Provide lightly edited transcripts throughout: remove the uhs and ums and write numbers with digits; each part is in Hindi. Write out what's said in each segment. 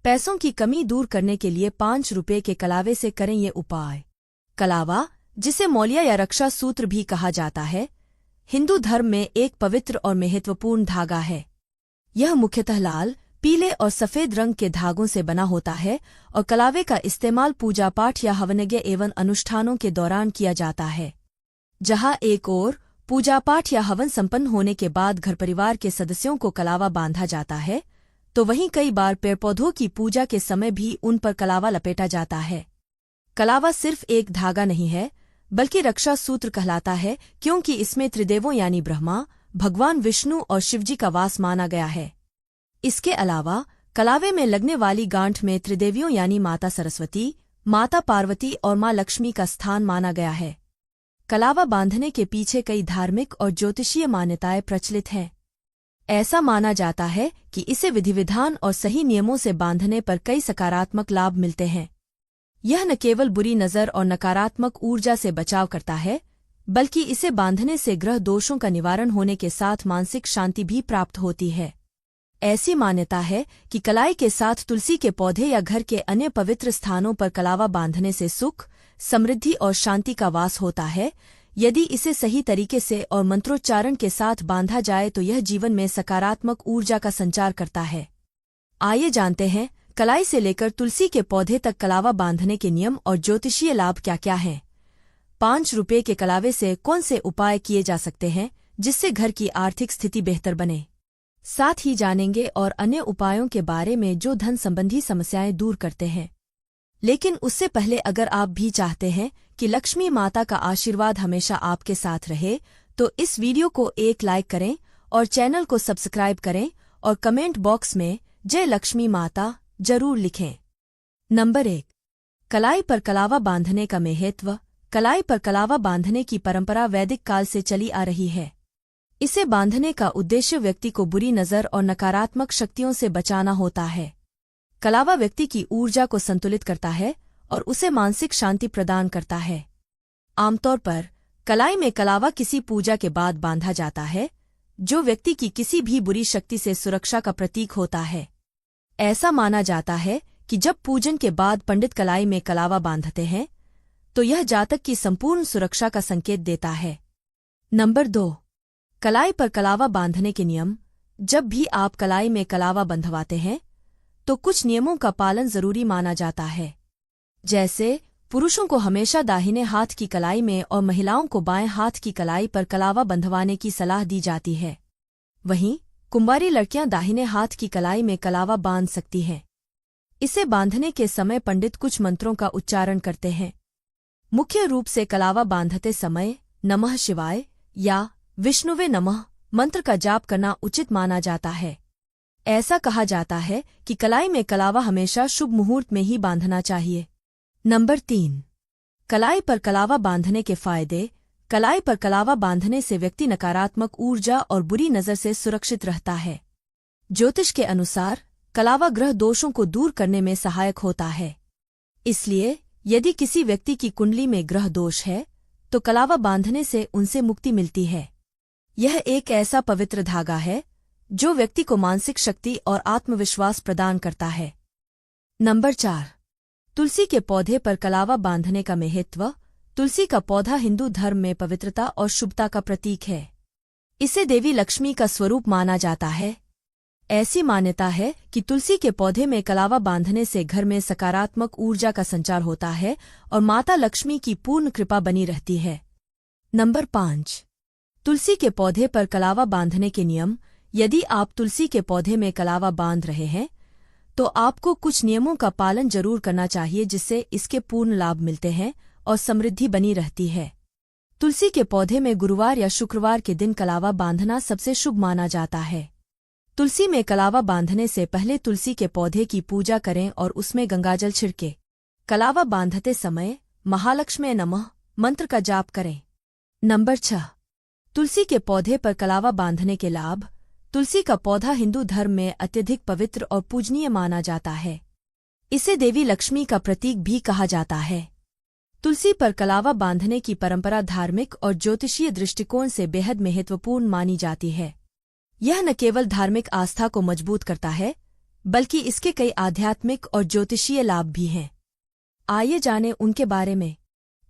पैसों की कमी दूर करने के लिए 5 रुपये के कलावे से करें ये उपाय। कलावा, जिसे मौलिया या रक्षा सूत्र भी कहा जाता है, हिंदू धर्म में एक पवित्र और महत्वपूर्ण धागा है। यह मुख्यतः लाल, पीले और सफेद रंग के धागों से बना होता है और कलावे का इस्तेमाल पूजा पाठ या हवनयज्ञ एवं अनुष्ठानों के दौरान किया जाता है। जहाँ एक ओर पूजा पाठ या हवन संपन्न होने के बाद घर परिवार के सदस्यों को कलावा बांधा जाता है, तो वहीं कई बार पेड़ पौधों की पूजा के समय भी उन पर कलावा लपेटा जाता है। कलावा सिर्फ एक धागा नहीं है, बल्कि रक्षा सूत्र कहलाता है, क्योंकि इसमें त्रिदेवों यानी ब्रह्मा, भगवान विष्णु और शिवजी का वास माना गया है। इसके अलावा कलावे में लगने वाली गांठ में त्रिदेवियों यानी माता सरस्वती, माता पार्वती और मां लक्ष्मी का स्थान माना गया है। कलावा बांधने के पीछे कई धार्मिक और ज्योतिषीय मान्यताएं प्रचलित हैं। ऐसा माना जाता है कि इसे विधि विधान और सही नियमों से बांधने पर कई सकारात्मक लाभ मिलते हैं। यह न केवल बुरी नज़र और नकारात्मक ऊर्जा से बचाव करता है, बल्कि इसे बांधने से ग्रह दोषों का निवारण होने के साथ मानसिक शांति भी प्राप्त होती है। ऐसी मान्यता है कि कलाई के साथ तुलसी के पौधे या घर के अन्य पवित्र स्थानों पर कलावा बांधने से सुख, समृद्धि और शांति का वास होता है। यदि इसे सही तरीके से और मंत्रोच्चारण के साथ बांधा जाए तो यह जीवन में सकारात्मक ऊर्जा का संचार करता है। आइए जानते हैं, कलाई से लेकर तुलसी के पौधे तक कलावा बांधने के नियम और ज्योतिषीय लाभ क्या क्या हैं। 5 रुपये के कलावे से कौन से उपाय किए जा सकते हैं जिससे घर की आर्थिक स्थिति बेहतर बने। साथ ही जानेंगे और अन्य उपायों के बारे में जो धन संबंधी समस्याएं दूर करते हैं। लेकिन उससे पहले अगर आप भी चाहते हैं कि लक्ष्मी माता का आशीर्वाद हमेशा आपके साथ रहे, तो इस वीडियो को एक लाइक करें और चैनल को सब्सक्राइब करें और कमेंट बॉक्स में जय लक्ष्मी माता जरूर लिखें। नंबर 1, कलाई पर कलावा बांधने का महत्व। कलाई पर कलावा बांधने की परंपरा वैदिक काल से चली आ रही है। इसे बांधने का उद्देश्य व्यक्ति को बुरी नज़र और नकारात्मक शक्तियों से बचाना होता है। कलावा व्यक्ति की ऊर्जा को संतुलित करता है और उसे मानसिक शांति प्रदान करता है। आमतौर पर कलाई में कलावा किसी पूजा के बाद बांधा जाता है, जो व्यक्ति की किसी भी बुरी शक्ति से सुरक्षा का प्रतीक होता है। ऐसा माना जाता है कि जब पूजन के बाद पंडित कलाई में कलावा बांधते हैं, तो यह जातक की संपूर्ण सुरक्षा का संकेत देता है। नंबर 2, कलाई पर कलावा बांधने के नियम। जब भी आप कलाई में कलावा बंधवाते हैं, तो कुछ नियमों का पालन जरूरी माना जाता है। जैसे पुरुषों को हमेशा दाहिने हाथ की कलाई में और महिलाओं को बाएं हाथ की कलाई पर कलावा बंधवाने की सलाह दी जाती है। वहीं कुंवारी लड़कियां दाहिने हाथ की कलाई में कलावा बांध सकती हैं। इसे बांधने के समय पंडित कुछ मंत्रों का उच्चारण करते हैं। मुख्य रूप से कलावा बांधते समय नमः शिवाय या विष्णुवे नमः मंत्र का जाप करना उचित माना जाता है। ऐसा कहा जाता है कि कलाई में कलावा हमेशा शुभ मुहूर्त में ही बांधना चाहिए। नंबर 3, कलाई पर कलावा बांधने के फायदे। कलाई पर कलावा बांधने से व्यक्ति नकारात्मक ऊर्जा और बुरी नज़र से सुरक्षित रहता है। ज्योतिष के अनुसार कलावा ग्रह दोषों को दूर करने में सहायक होता है। इसलिए यदि किसी व्यक्ति की कुंडली में ग्रह दोष है, तो कलावा बांधने से उनसे मुक्ति मिलती है। यह एक ऐसा पवित्र धागा है जो व्यक्ति को मानसिक शक्ति और आत्मविश्वास प्रदान करता है। नंबर 4, तुलसी के पौधे पर कलावा बांधने का महत्व। तुलसी का पौधा हिंदू धर्म में पवित्रता और शुभता का प्रतीक है। इसे देवी लक्ष्मी का स्वरूप माना जाता है। ऐसी मान्यता है कि तुलसी के पौधे में कलावा बांधने से घर में सकारात्मक ऊर्जा का संचार होता है और माता लक्ष्मी की पूर्ण कृपा बनी रहती है। नंबर 5, तुलसी के पौधे पर कलावा बांधने के नियम। यदि आप तुलसी के पौधे में कलावा बांध रहे हैं, तो आपको कुछ नियमों का पालन जरूर करना चाहिए, जिससे इसके पूर्ण लाभ मिलते हैं और समृद्धि बनी रहती है। तुलसी के पौधे में गुरुवार या शुक्रवार के दिन कलावा बांधना सबसे शुभ माना जाता है। तुलसी में कलावा बांधने से पहले तुलसी के पौधे की पूजा करें और उसमें गंगाजल छिड़के। कलावा बांधते समय महालक्ष्मी नमः मंत्र का जाप करें। नंबर 6, तुलसी के पौधे पर कलावा बांधने के लाभ। तुलसी का पौधा हिंदू धर्म में अत्यधिक पवित्र और पूजनीय माना जाता है। इसे देवी लक्ष्मी का प्रतीक भी कहा जाता है। तुलसी पर कलावा बांधने की परंपरा धार्मिक और ज्योतिषीय दृष्टिकोण से बेहद महत्वपूर्ण मानी जाती है। यह न केवल धार्मिक आस्था को मजबूत करता है, बल्कि इसके कई आध्यात्मिक और ज्योतिषीय लाभ भी हैं। आइए जानें उनके बारे में।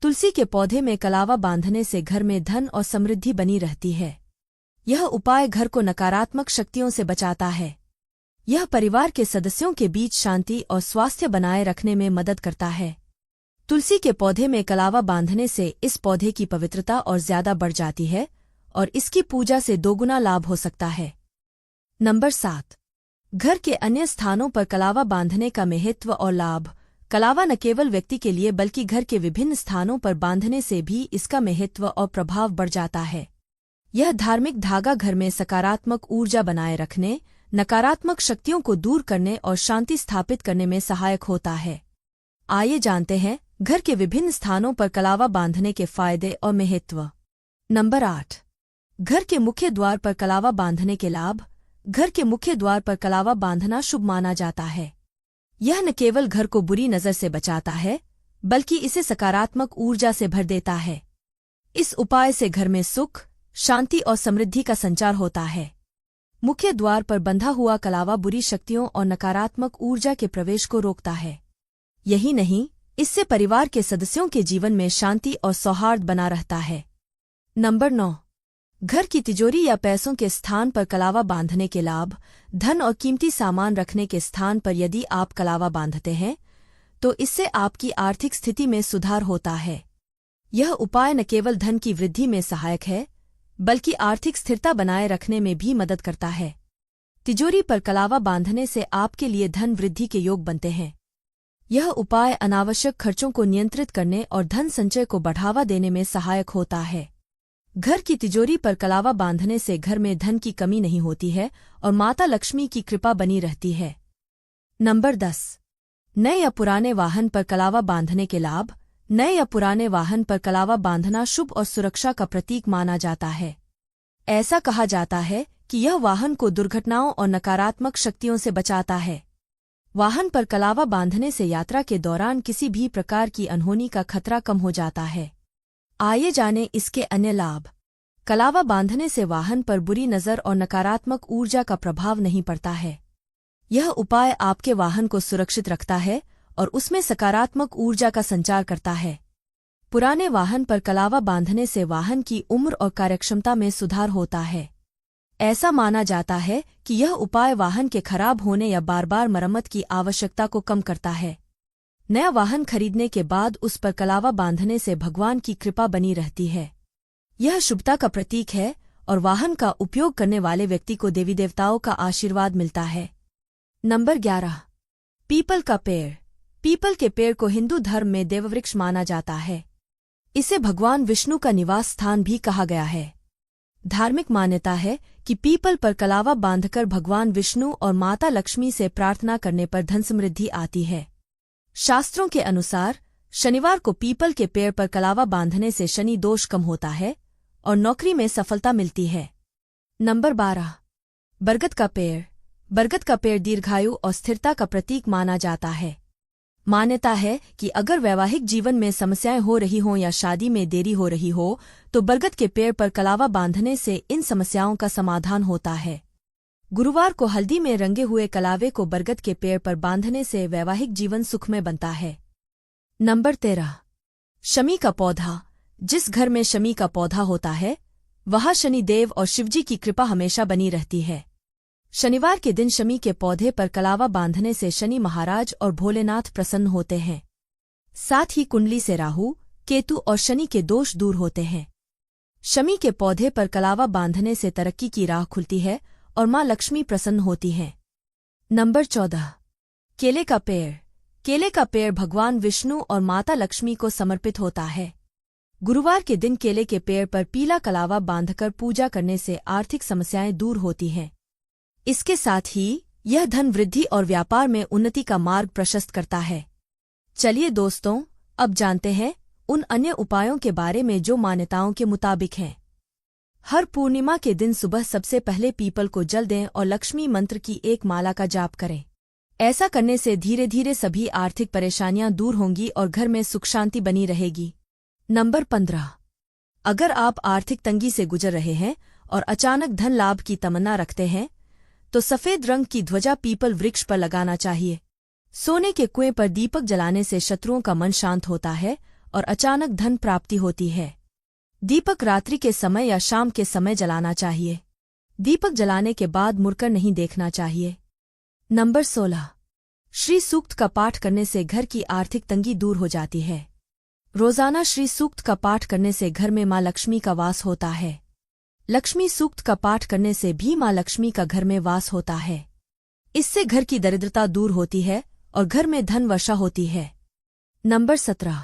तुलसी के पौधे में कलावा बांधने से घर में धन और समृद्धि बनी रहती है। यह उपाय घर को नकारात्मक शक्तियों से बचाता है। यह परिवार के सदस्यों के बीच शांति और स्वास्थ्य बनाए रखने में मदद करता है। तुलसी के पौधे में कलावा बांधने से इस पौधे की पवित्रता और ज्यादा बढ़ जाती है और इसकी पूजा से दोगुना लाभ हो सकता है। नंबर 7। घर के अन्य स्थानों पर कलावा बांधने का महत्व और लाभ। कलावा न केवल व्यक्ति के लिए बल्कि घर के विभिन्न स्थानों पर बांधने से भी इसका महत्व और प्रभाव बढ़ जाता है। यह धार्मिक धागा घर में सकारात्मक ऊर्जा बनाए रखने, नकारात्मक शक्तियों को दूर करने और शांति स्थापित करने में सहायक होता है। आइए जानते हैं घर के विभिन्न स्थानों पर कलावा बांधने के फायदे और महत्व। नंबर 8। घर के मुख्य द्वार पर कलावा बांधने के लाभ। घर के मुख्य द्वार पर कलावा बांधना शुभ माना जाता है। यह न केवल घर को बुरी नजर से बचाता है, बल्कि इसे सकारात्मक ऊर्जा से भर देता है। इस उपाय से घर में सुख, शांति और समृद्धि का संचार होता है। मुख्य द्वार पर बंधा हुआ कलावा बुरी शक्तियों और नकारात्मक ऊर्जा के प्रवेश को रोकता है। यही नहीं, इससे परिवार के सदस्यों के जीवन में शांति और सौहार्द बना रहता है। नंबर 9। घर की तिजोरी या पैसों के स्थान पर कलावा बांधने के लाभ। धन और कीमती सामान रखने के स्थान पर यदि आप कलावा बांधते हैं तो इससे आपकी आर्थिक स्थिति में सुधार होता है। यह उपाय न केवल धन की वृद्धि में सहायक है, बल्कि आर्थिक स्थिरता बनाए रखने में भी मदद करता है। तिजोरी पर कलावा बांधने से आपके लिए धन वृद्धि के योग बनते हैं। यह उपाय अनावश्यक खर्चों को नियंत्रित करने और धन संचय को बढ़ावा देने में सहायक होता है। घर की तिजोरी पर कलावा बांधने से घर में धन की कमी नहीं होती है और माता लक्ष्मी की कृपा बनी रहती है। नंबर 10। नए या पुराने वाहन पर कलावा बांधने के लाभ। नए या पुराने वाहन पर कलावा बांधना शुभ और सुरक्षा का प्रतीक माना जाता है। ऐसा कहा जाता है कि यह वाहन को दुर्घटनाओं और नकारात्मक शक्तियों से बचाता है। वाहन पर कलावा बांधने से यात्रा के दौरान किसी भी प्रकार की अनहोनी का खतरा कम हो जाता है। आइए जानें इसके अन्य लाभ। कलावा बांधने से वाहन पर बुरी नज़र और नकारात्मक ऊर्जा का प्रभाव नहीं पड़ता है। यह उपाय आपके वाहन को सुरक्षित रखता है और उसमें सकारात्मक ऊर्जा का संचार करता है। पुराने वाहन पर कलावा बांधने से वाहन की उम्र और कार्यक्षमता में सुधार होता है। ऐसा माना जाता है कि यह उपाय वाहन के खराब होने या बार बार मरम्मत की आवश्यकता को कम करता है। नया वाहन खरीदने के बाद उस पर कलावा बांधने से भगवान की कृपा बनी रहती है। यह शुभता का प्रतीक है और वाहन का उपयोग करने वाले व्यक्ति को देवी देवताओं का आशीर्वाद मिलता है। नंबर 11। पीपल का पेड़। पीपल के पेड़ को हिंदू धर्म में देववृक्ष माना जाता है। इसे भगवान विष्णु का निवास स्थान भी कहा गया है। धार्मिक मान्यता है कि पीपल पर कलावा बांधकर भगवान विष्णु और माता लक्ष्मी से प्रार्थना करने पर धन समृद्धि आती है। शास्त्रों के अनुसार शनिवार को पीपल के पेड़ पर कलावा बांधने से शनि दोष कम होता है और नौकरी में सफलता मिलती है। नंबर 12। बरगद का पेड़। बरगद का पेड़ दीर्घायु और स्थिरता का प्रतीक माना जाता है। मान्यता है कि अगर वैवाहिक जीवन में समस्याएं हो रही हों या शादी में देरी हो रही हो तो बरगद के पेड़ पर कलावा बांधने से इन समस्याओं का समाधान होता है। गुरुवार को हल्दी में रंगे हुए कलावे को बरगद के पेड़ पर बांधने से वैवाहिक जीवन सुखमय बनता है। नंबर 13। शमी का पौधा। जिस घर में शमी का पौधा होता है वहाँ शनि देव और शिवजी की कृपा हमेशा बनी रहती है। शनिवार के दिन शमी के पौधे पर कलावा बांधने से शनि महाराज और भोलेनाथ प्रसन्न होते हैं। साथ ही कुंडली से राहु, केतु और शनि के दोष दूर होते हैं। शमी के पौधे पर कलावा बांधने से तरक्की की राह खुलती है और माँ लक्ष्मी प्रसन्न होती हैं। नंबर 14। केले का पेड़। केले का पेड़ भगवान विष्णु और माता लक्ष्मी को समर्पित होता है। गुरुवार के दिन केले के पेड़ पर पीला कलावा बांधकर पूजा करने से आर्थिक समस्याएं दूर होती हैं। इसके साथ ही यह धन वृद्धि और व्यापार में उन्नति का मार्ग प्रशस्त करता है। चलिए दोस्तों, अब जानते हैं उन अन्य उपायों के बारे में जो मान्यताओं के मुताबिक हैं। हर पूर्णिमा के दिन सुबह सबसे पहले पीपल को जल दें और लक्ष्मी मंत्र की एक माला का जाप करें। ऐसा करने से धीरे धीरे सभी आर्थिक परेशानियां दूर होंगी और घर में सुख शांति बनी रहेगी। नंबर 15। अगर आप आर्थिक तंगी से गुजर रहे हैं और अचानक धन लाभ की तमन्ना रखते हैं तो सफेद रंग की ध्वजा पीपल वृक्ष पर लगाना चाहिए। सोने के कुएं पर दीपक जलाने से शत्रुओं का मन शांत होता है और अचानक धन प्राप्ति होती है। दीपक रात्रि के समय या शाम के समय जलाना चाहिए। दीपक जलाने के बाद मुड़कर नहीं देखना चाहिए। नंबर 16। श्री सूक्त का पाठ करने से घर की आर्थिक तंगी दूर हो जाती है। रोजाना श्री सूक्त का पाठ करने से घर में माँ लक्ष्मी का वास होता है। लक्ष्मी सूक्त का पाठ करने से भी माँ लक्ष्मी का घर में वास होता है। इससे घर की दरिद्रता दूर होती है और घर में धन वर्षा होती है। नंबर 17।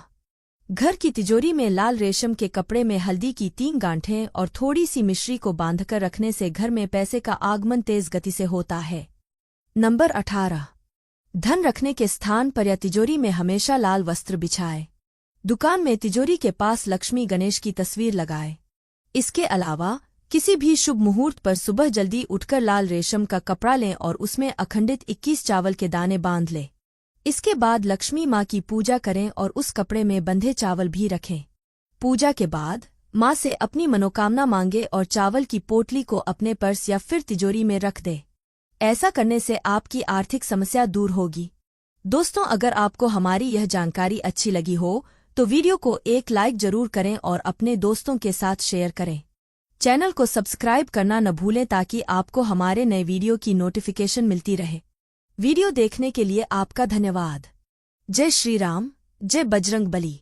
घर की तिजोरी में लाल रेशम के कपड़े में हल्दी की 3 गांठें और थोड़ी सी मिश्री को बांधकर रखने से घर में पैसे का आगमन तेज गति से होता है। नंबर 18। धन रखने के स्थान पर या तिजोरी में हमेशा लाल वस्त्र बिछाए। दुकान में तिजोरी के पास लक्ष्मी गणेश की तस्वीर लगाए। इसके अलावा किसी भी शुभ मुहूर्त पर सुबह जल्दी उठकर लाल रेशम का कपड़ा लें और उसमें अखंडित 21 चावल के दाने बांध लें। इसके बाद लक्ष्मी माँ की पूजा करें और उस कपड़े में बंधे चावल भी रखें। पूजा के बाद माँ से अपनी मनोकामना मांगे और चावल की पोटली को अपने पर्स या फिर तिजोरी में रख दे। ऐसा करने से आपकी आर्थिक समस्या दूर होगी। दोस्तों, अगर आपको हमारी यह जानकारी अच्छी लगी हो तो वीडियो को एक लाइक जरूर करें और अपने दोस्तों के साथ शेयर करें। चैनल को सब्सक्राइब करना न भूलें ताकि आपको हमारे नए वीडियो की नोटिफिकेशन मिलती रहे। वीडियो देखने के लिए आपका धन्यवाद। जय श्री राम, जय बजरंग बली।